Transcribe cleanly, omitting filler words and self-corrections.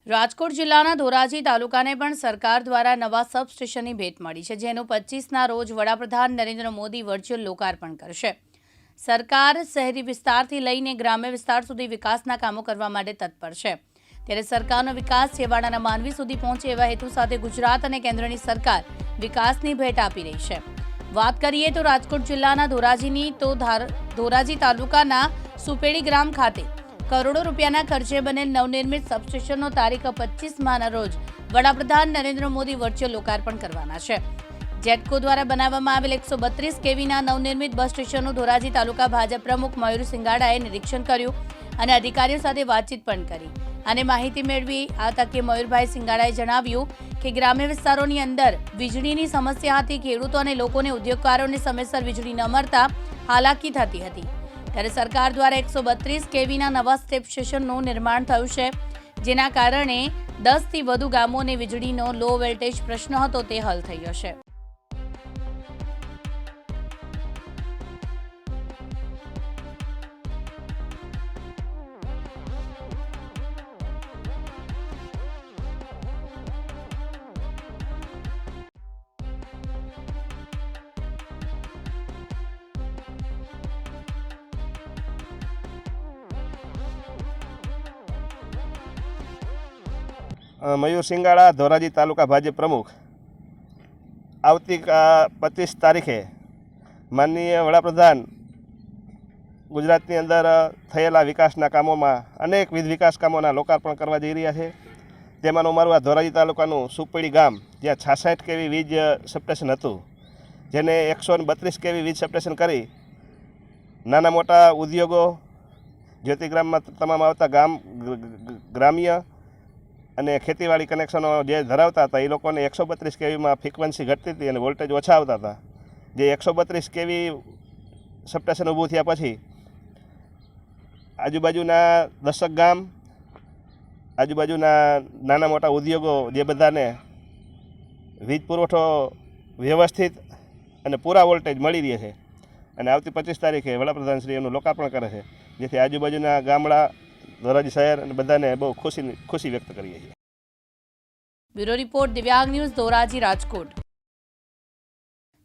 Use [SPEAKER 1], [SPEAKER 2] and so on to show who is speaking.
[SPEAKER 1] રાજકોટ જિલ્લાના ધોરાજી તાલુકાને પણ સરકાર દ્વારા નવા સબસ્ટેશનની ભેટ મળી છે, જેનું 25ના રોજ વડાપ્રધાન નરેન્દ્ર મોદી વર્ચ્યુઅલ લોકાર્પણ કરશે। સરકાર શહેરી વિસ્તારથી લઈને ગ્રામ્ય વિસ્તાર સુધી વિકાસના કામો કરવા માટે તત્પર છે, ત્યારે સરકારનો વિકાસ છેવાડાના માનવી સુધી પહોંચે એવા હેતુ સાથે ગુજરાત અને કેન્દ્રની સરકાર વિકાસની ભેટ આપી રહી છે। વાત કરીએ તો રાજકોટ જિલ્લાના ધોરાજીની તો ધોરાજી તાલુકાના સુપેડી ગ્રામ ખાતે કરોડો રૂપિયાના ખર્ચે બનેલ નવનિર્મિત સબસ્ટેશનનો તારીખ 25માના રોજ વડાપ્રધાન નરેન્દ્ર મોદી વર્ચ્યુઅલ લોકાર્પણ કરવાના છે। જેટકો દ્વારા બનાવવામાં આવેલ 132 કેવીના નવનિર્મિત બસ સ્ટેશનનું ધોરાજી તાલુકા ભાજપ પ્રમુખ મયુર સિંગાડાએ નિરીક્ષણ કર્યું અને અધિકારીઓ સાથે વાતચીત પણ કરી અને માહિતી મેળવી। આ તકે મયુરભાઈ સિંગાડાએ જણાવ્યું કે ગ્રામ્ય વિસ્તારોની અંદર વીજળીની સમસ્યા હતી, ખેડૂતો અને લોકોને ઉદ્યોગકારોને સમયસર વીજળી ન મળતા હાલાકી થતી હતી, ત્યારે સરકાર દ્વારા 132 કેવીના નવા સબસ્ટેશનનું નિર્માણ થયું છે, જેના કારણે 10થી વધુ ગામોને વીજળીનો લો વોલ્ટેજ પ્રશ્ન હતો તે હલ થયો છે।
[SPEAKER 2] મયુર સિંગાડા, ધોરાજી તાલુકા ભાજપ પ્રમુખ। આવતી 25 તારીખે માનનીય વડાપ્રધાન ગુજરાતની અંદર થયેલા વિકાસના કામોમાં અનેકવિધ વિકાસ કામોના લોકાર્પણ કરવા જઈ રહ્યા છે। તેમાંનું મારું આ ધોરાજી તાલુકાનું સુપેડી ગામ, જ્યાં 66 કેવી વીજ સબસ્ટેશન હતું, જેને 132 કેવી વીજ સબસ્ટેશન કરી નાના મોટા ઉદ્યોગો, જ્યોતિગ્રામમાં તમામ આવતા ગ્રામ્ય અને ખેતીવાડી કનેક્શનો જે ધરાવતા હતા એ લોકોને 132 કેવીમાં ફ્રીક્વન્સી ઘટતી હતી અને વોલ્ટેજ ઓછા આવતા હતા। જે 132 કેવી સબસ્ટેશન ઊભું થયા પછી આજુબાજુના 10 ગામ, આજુબાજુના નાના મોટા ઉદ્યોગો જે બધાને વીજ પુરવઠો વ્યવસ્થિત અને પૂરા વોલ્ટેજ મળી રહે છે અને આવતી 25 તારીખે વડાપ્રધાન શ્રી એનું લોકાર્પણ કરે છે, જેથી આજુબાજુના ગામડા, ધોરાજી શહેર અને બધાને બહુ ખુશી વ્યક્ત કરીએ છીએ।
[SPEAKER 1] બ્યુરો રિપોર્ટ, દિવ્યાંગ ન્યૂઝ, ધોરાજી, રાજકોટ।